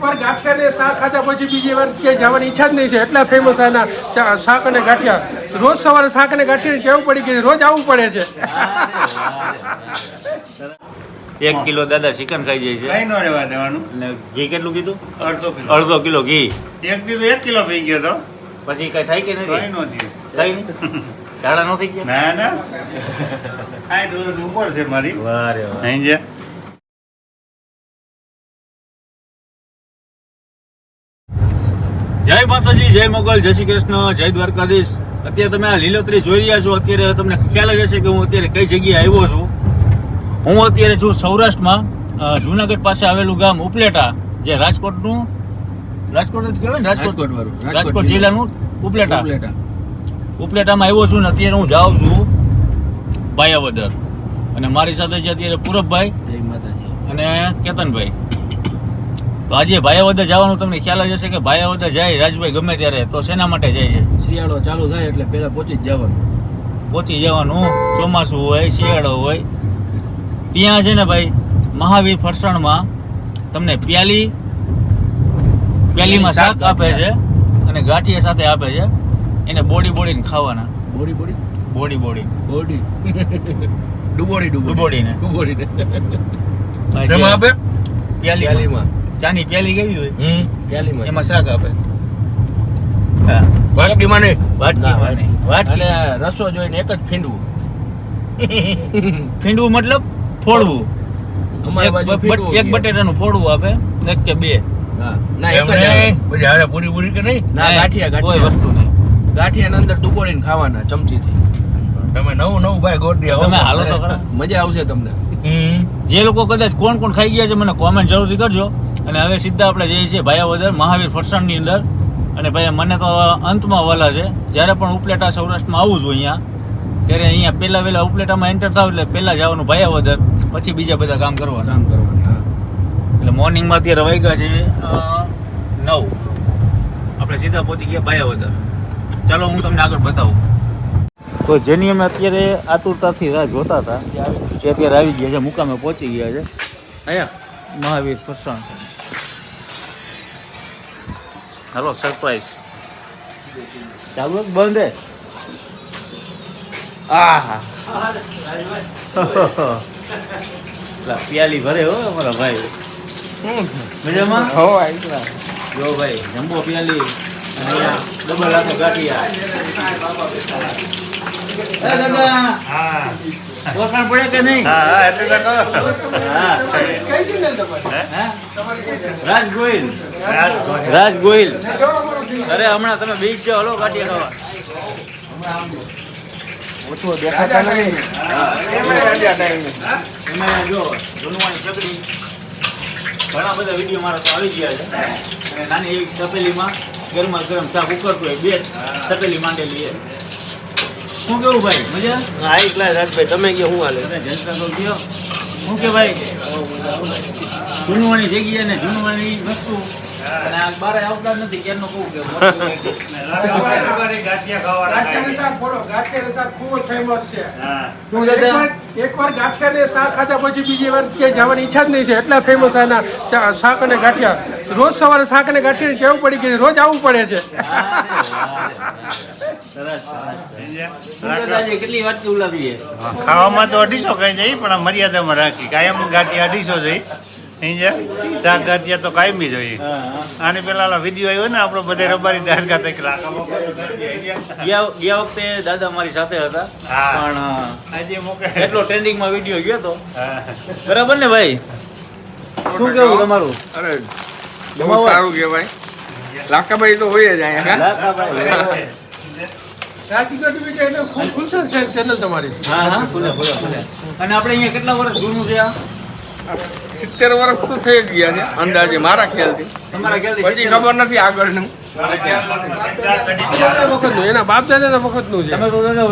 એકવાર ગાંઠિયા ને શાક ખાધા પછી બીજી વાર ક્યાંય જવાની ઈચ્છા જ નહીં છે. એટલા ફેમસ આના શાક અને ગાંઠિયા. રોજ સવારે શાક અને ગાંઠિયાની ટેવ પડી ગઈ, રોજ આવવું પડે છે. 1 કિલો દાદા ચિકન ખાઈ જાય છે. કઈ નો રહેવા દેવાનું. અને ઘી કેટલું કીધું? અડધો કિલો ઘી. એક દિવસ 1 કિલો પી ગયો તો પછી કઈ થાય કે કઈ નથી? નો થયું. કઈ નહીં. ઝાડા ન થઈ ગયા? ના ના આ દૂધ ઉપર છે મારી. વાહ રે વાહ. અહીં છે. જય માતાજી, જય મોગલ, જય શ્રી કૃષ્ણ, જય દ્વારકાધીશ. અત્યારે તમે આ લીલોતરી જોઈ રહ્યા છો. અત્યારે તમને ખ્યાલ જ હશે કે હું અત્યારે કઈ જગ્યાએ આવ્યો છું. હું અત્યારે છું સૌરાષ્ટ્રમાં, જુનાગઢ પાસે આવેલું ગામ ઉપલેટા, જે રાજકોટ જ કહેવાય ને, રાજકોટ જિલ્લાનું ઉપલેટા. ઉપલેટામાં આવ્યો છું ને અત્યારે હું જાઉં છું ભાયાવદર. અને મારી સાથે છે અત્યારે પૂરબભાઈ અને કેતનભાઈ. તો આજે ભાયાવદર જવાનું તમને ખ્યાલ જ હશે કે ભાયાવદર જાય રાજભાઈ ગમે ત્યારે તો શેના માટે જાય છે? શિયાળો ચાલુ થાય એટલે પહેલા પહોંચી જવાનું. ચોમાસું હોય, શિયાળો હોય. ત્યાં છે ને ભાઈ મહાવીર ફરસાણમાં તમને પ્યાલીમાં શાક આપે છે અને ગાંઠિયા સાથે આપે છે. એને બોડીને ખાવાના. બોડી ડુબોડીને આપે પ્યાલીમાં ચાની પ્યાલી કેવી હોય પ્યાલીમાં એમાં શાક આપે. વાટકીમાં નહીં. વાટકી રસો જોઈને એક જ ફીંડવું. ફીંડવું મતલબ ફોડવું. અમારી બાજુ ફીંડવું એક બટેટાનું ફોડવું આપે, એક કે બે. ના એક જ આવે. પછી હારે પૂરી કે નહીં. ના ગાંઠિયા કોઈ વસ્તુ નહીં. ગાંઠિયાની અંદર ડુબોડીને ખાવાના ચમચીથી. તમે નવું ભાઈ ગોઠવી તમે હાલો તો ખરા, મજા આવશે તમને. જે લોકો કદાચ કોણ ખાઈ ગયા છે મને કોમેન્ટ જરૂરથી કરજો. અને હવે સીધા આપણે જઈએ છીએ ભાયાવદર મહાવીર ફરસાણની અંદર. અને ભાઈ મને તો અંતમાં વાલા છે, જ્યારે પણ ઉપલેટા સૌરાષ્ટ્રમાં આવું છું અહીંયા, ત્યારે અહીંયા પહેલા ઉપલેટામાં એન્ટર થાવ એટલે પહેલા જવાનું ભાયાવદર, પછી બીજા બધા કામ કરવાના. એટલે મોર્નિંગમાં અત્યારે વાગ્યા છે 9. આપણે સીધા પહોંચી ગયા ભાયાવદર. ચાલો હું તમને આગળ બતાવું. તો જેની અમે અત્યારે આતુરતાથી રાહ જોતા હતા તે અત્યારે આવી ગયા છે, મુકામે પહોંચી ગયા છે. અહીંયા મહાવીર ફરસાણ. હાલો સરપ્રાઈઝ ચાલુ બંધ હે. પ્યાલી ભરે હો અમારા ભાઈ. મજામાં? જો ભાઈ જમ્બો પ્યાલી અને ડબલ હાથે ગાંઠિયા. ઓળખાણ પડે કે નહીં? રાજ ગોહિલ. અરે હમણાં તમે બીજ જાઓ, હલો ગાંઠિયા ખાવા. ઓછો દેખાતા નથી. એમાં જો જુનવાણી ચકડી ઘણા બધા વિડીયો મારા તો આવી ગયા છે. અને નાની એવી તપેલીમાં ગરમા ગરમ શાક ઉકળતું હોય, 2 તપેલી માંડેલી છે. શું કેવું ભાઈ, મજા? હાઈ ક્લાસ રાજભાઈ, તમે કે શું હાલે? જલસા તો કયો. શું કે ભાઈ જુનવાણી જગ્યા ને જુનવાણી વસ્તુ અને આ બારે આવતા જ નથી. કેરનો કહું કે ગાંઠિયાનું શાક બોલો, ગાંઠિયાનું શાક ખૂબ ફેમસ છે. શું દાદા? એકવાર ગાંઠિયા ને શાક ખાધા પછી બીજી વાર ક્યાંય જવાની ઈચ્છા જ નહીં છે. એટલા ફેમસ આના શાક અને ગાંઠિયા. રોજ સવારે શાક અને ગાંઠિયાની ટેવ પડી ગઈ, રોજ આવવું પડે છે. કેટલી વાટકી ઉલાવી છે? ખાવામાં તો 250 ખાઈ જાય પણ આ મર્યાદામાં રાખી. કાયમ ગાંઠિયા 250 જોઈએ. અહીં છે શાક ગાંઠિયા તો કાયમી જોઈએ. આની પેલા વિડીયો આવ્યો ને આપણો બધે રબારી દારકા તક ગયા વખતે દાદા મારી સાથે હતા, પણ આજે મોકે એટલો ટ્રેન્ડિંગમાં વિડીયો ગયો તો. બરાબર ને ભાઈ? શું કેવું તમારું? અરે બહુ સારું કહેવાય. લાકાભાઈ તો હોય જ અહીંયા. ખુલશે ચેનલ તમારી. હા ખુલે. અને આપણે અહીંયા કેટલા વર્ષ જૂનું છે આ? 70 વર્ષ તો થઈ જ ગયા છે અંદાજે, મારા ખ્યાલથી. તમારા પછી ખ્યાલથી ખબર નથી આગળનું. એના બાપ દાદાના વખતનું છે. તમે તો દાદા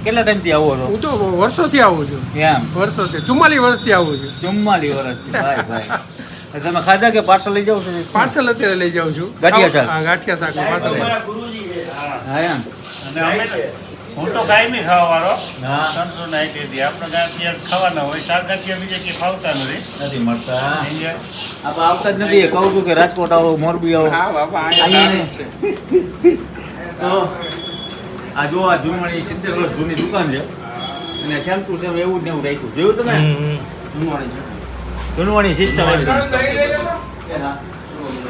કેટલા ટાઈમથી આવો છો? હું તો વર્ષોથી આવું છું. એમ વર્ષોથી 44 વર્ષથી આવું છું. 44 વર્ષથી. ભાઈ તમે ખાધા કે પાર્સલ લઈ જાવ છો? પાર્સલ અત્યારે લઈ જાઉં છું. ગાંઠિયા શાક. હા, ગાંઠિયા શાક પાર્સલ. હા એમ. હું તો કાયમી ખાવાવાળો હા 390 દી આપણે ગાંઠિયા ખાવાના હોય શાક ગાંઠિયા બીજે કંઈ ફાવતા નથી નથી મળતા સમજ્યા? આપણે આવતા જ નથી કહું છું કે રાજકોટ આવો મોરબી આવો હા બાપા અહીંયા અહીંયા નહીં. તો આ જો આ જૂનવાણી 70 વર્ષ જૂની દુકાન છે અને સેમ ટુ સેમ એવું જ ને એવું રાખ્યું જોયું તમે જૂનવાણી સિસ્ટમ એવી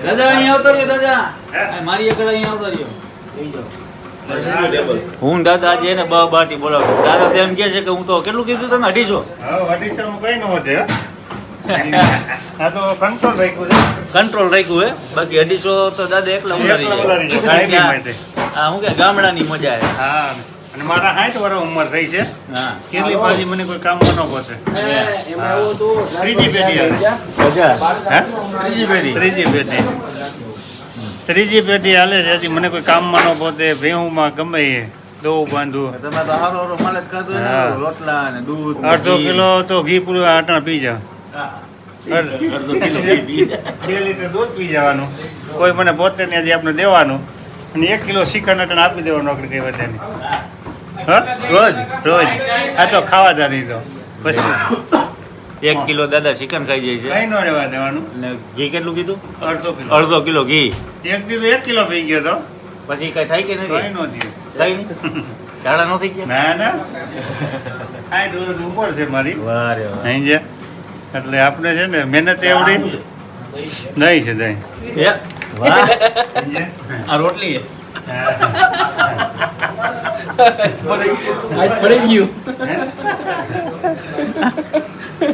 દાદા અહીંયા આવતો રહ્યો દાદા આ મારી આગળ અહીંયા આવતો રહ્યો હું દાદા આજે એને બાટી બોલાવું દાદા તો એમ કહે છે કે હું તો કેટલું કીધું તમે 250 હા અઢીસોનું કંઈ ન વધે હો. આ તો કંટ્રોલ રાખ્યું છે કંટ્રોલ રાખ્યું હે બાકી 250 તો દાદા એકલા એકલા ઉલારી જાય, કાયમી માટે. આ હું કે ગામડાની મજા છે હા અને મારા 60 વર્ષ ઉંમર થઈ છે હા કેટલી પાછી મને કોઈ કામમાં ન પહોંચે ત્રીજી પેઢી આવે. મજા હે? ત્રીજી પેઢી ત્રીજી પેઢી હાલે છે હજી મને કોઈ કામમાં ન પહોંચે ભેહુંમાં ગમે એ દોવું બાંધવું તમે તો હારો હારો માલ જ ખાધો ને હા. રોટલા ને દૂધ ને અડધો ઘી. કિલો તો ઘી પૂરું આટણ પી જાવ હા. અડધો કિલો ઘી પી. 2 લીટર દૂધ પી જવાનું કોઈ મને પોતે ને હજી આપણે દેવાનું અને 1 કિલો શ્રીખંડ અટણ આપી દેવાનું આપણે કઈ વધે નહીં હા રોજ રોજ આ તો ખાવા જાની તો પછી 1 કિલો દાદા ચિકન ખાઈ જાય છે કઈ ન રહેવા દેવાનું અને ઘી કેટલું કીધું અડધો કિલો અડધો કિલો ઘી એક દિવસ 1 કિલો પી ગયો તો પછી કઈ થાય કે કઈ નથી ન થયું કઈ નહીં ઝાડા ન થઈ ગયા ના ના આ દૂધ ઉપર છે મારી વાહ રે વાહ. અહીં છે એટલે આપણે છે ને મહેનત એવડી દહીં છે દહીં એ, વાહ. આ રોટલી છે. આજ પડી ગયું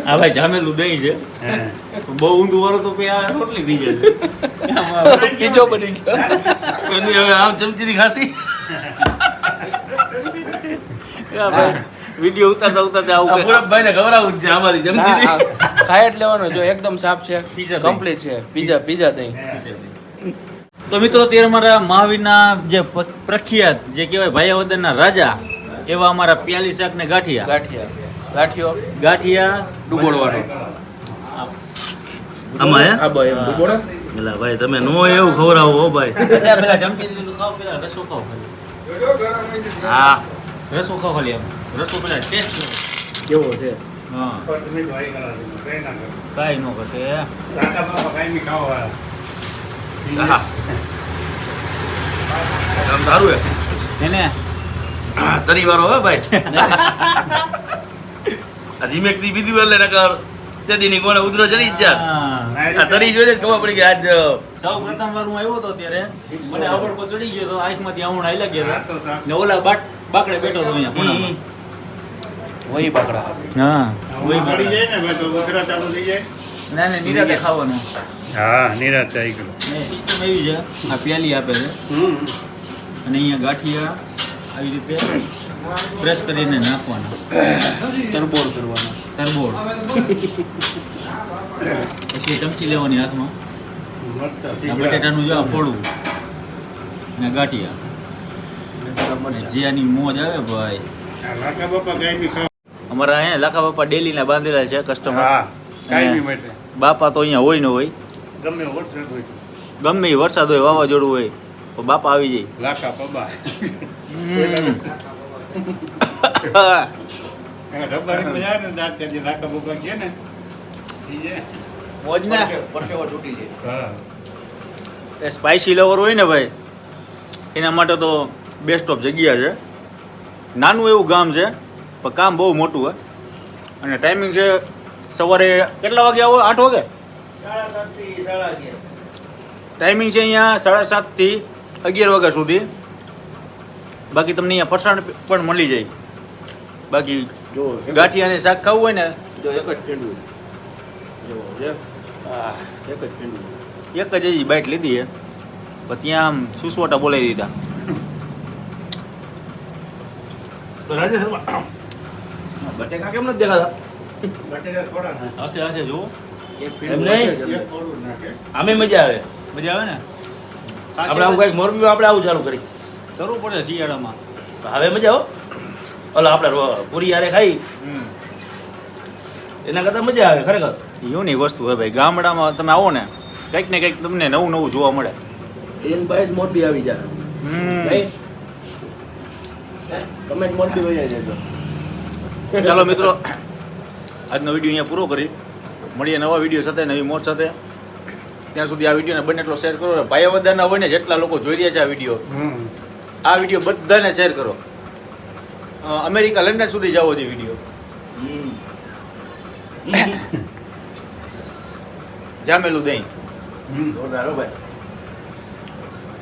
આ ભાઈ જામેલું દહીં છે હા. બહુ ઊંધું વાળો તો પછી આ રોટલી થઈ જશે આમાં બીજો બની ગયો એની હવે આમ ચમચીથી ખાસી આ ભાઈ વિડીયો ઉતારતા ઉતારતા આવું કંઈ- પૂરબભાઈ ને ખવડાવું જ છે અમારી જમતી ખાય જ લેવાનો જો એકદમ સાફ છે Pizza કમ્પ્લીટ છે પીઝા દહીં તો મિત્રો અત્યારે અમારા મહાવીરના જે પ્રખ્યાત જે કહેવાય ભાયાવદરના રાજા એવા અમારા પ્યાલી શાક ને ગાંઠિયા ગાંઠિયો ગાંઠિયા ડુબોળવાનો આમાં હે હા ભાઈ એમ ડુબોળો પેલા ભાઈ તમે નો એવું ખવડાવો હો ભાઈ પેલા જમતી દીધું ખાવ પેલા રસો ખાવ ખાલી હા રસો ખાવ ખાલી એમ રસો પેલા ટેસ્ટ કેવો છે હા તમે તો આવી ગયા છો, કઈ ના કરો. કાંઈ નો કરતે કાકા બાપા કાંઈ ખાવા કામ સારું હે એને તરી વાળો હે ભાઈ આ ધીમેક થી બીધું એટલે નકર તે દીની કોને ઉધરો ચડી જ જા આ તરી જોઈને જ ખબર પડી કે આજ સૌ પ્રથમ વાર હું આવ્યો હતો ત્યારે મને અવડકો ચડી ગયો તો આંખમાંથી આવું હાલ્યા ગયા તો હતા. ને ઓલા બાકડે બેઠો હતો અહીંયા ખૂણામાં. વહી પકડા હા મળી જાય ને ભાઈ તો ઉધરા ચાલુ થઈ જાય ના ના નિરાતે ખાવાનું હા નિરાશ થઈ ગયો ને સિસ્ટમ એવી છે આ પ્યાલી આપે છે અને અહીંયા ગાંઠિયા આવી રીતે પ્રેસ કરીને નાખવાના તરબોળ કરવાનો તરબોળ પછી ચમચી લેવાની હાથમાં આ બટેટાનું જો આ ફોડવું ને ગાંઠિયા અને જે આની મોજ આવે ભાઈ કાકા બાપા કાંઈ ખાવા અમારા અહીંયા લાખા બાપા ડેલીના બાંધેલા છે કસ્ટમર હા કાંઈ માટે બાપા તો અહીંયા હોય ને હોય ગમે વરસાદ હોય ગમે એ વરસાદ હોય વાવાઝોડું હોય તો બાપા આવી જાય લાખા પબા રબારી મજા આવે ને દાંત કાઢી લાખા પબા કે ને ઈ જે. મોજ ને પરસેવો છૂટી જાય હા એ સ્પાઇસી લવર હોય ને ભાઈ એના માટે તો બેસ્ટ ઓફ જગ્યા છે નાનું એવું ગામ છે પણ કામ બહુ મોટું હોય અને ટાઈમિંગ છે સવારે કેટલા વાગે આવો 8 વાગે 7:30 ટાઈમિંગ છે અહીંયા 7:30 થી 11 વાગ્યા સુધી બાકી તમને અહીંયા ફરસાણ પણ મળી જાય બાકી જો ગાંઠિયા અને શાક ખાવું હોય ને જો એક જ પેંડું જો છે એક જ પેંડું એક જ હજી બાઇટ લીધી છે પણ ત્યાં આમ સુસવાટા બોલાવી દીધા તો રાજેશ બટેકા કેમ નથી દેખાતા બટેકા થોડા નાખે. હશે હશે જુઓ એક એમ નહીં. એક થોડું નાખે. આમે મજા આવે મજા આવે ને આપણે આવું કઈક મોરબીમાં આપણે આવું ચાલુ કરી કરવું પડે શિયાળામાં હવે મજા આવો ઓલા આપણે પૂરી હારે ખાઈ એના કરતા મજા આવે ખરેખર યુનિક વસ્તુ હોય ભાઈ ગામડામાં તમે આવો ને કંઈક ને કંઈક તમને નવું નવું જોવા મળે એન ભાઈ જ મોરબી આવી જાય હમ. ભાઈ તમે તમે જ મોટી વહી જજો. ચાલો મિત્રો, આજનો વિડીયો અહીંયા પૂરો કરી. મળીએ નવા વિડીયો સાથે, નવી મોજ સાથે. ત્યાં સુધી આ વિડીયોને બને એટલો શેર કરો. ભાઈવદારના હોય ને જેટલા લોકો જોઈ રહ્યા છે આ વિડીયો બધાને શેર કરો. અમેરિકા, લંડન સુધી જાવો છે વિડીયો. જામેલું દહીં જોરદાર હો ભાઈ.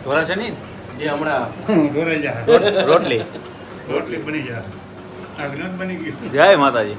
ધોરા છે નહીં જે હમણાં ઘરે જા રોટલી. રોટલી બની જા આ વિનોદ બની ગયું જય માતાજી.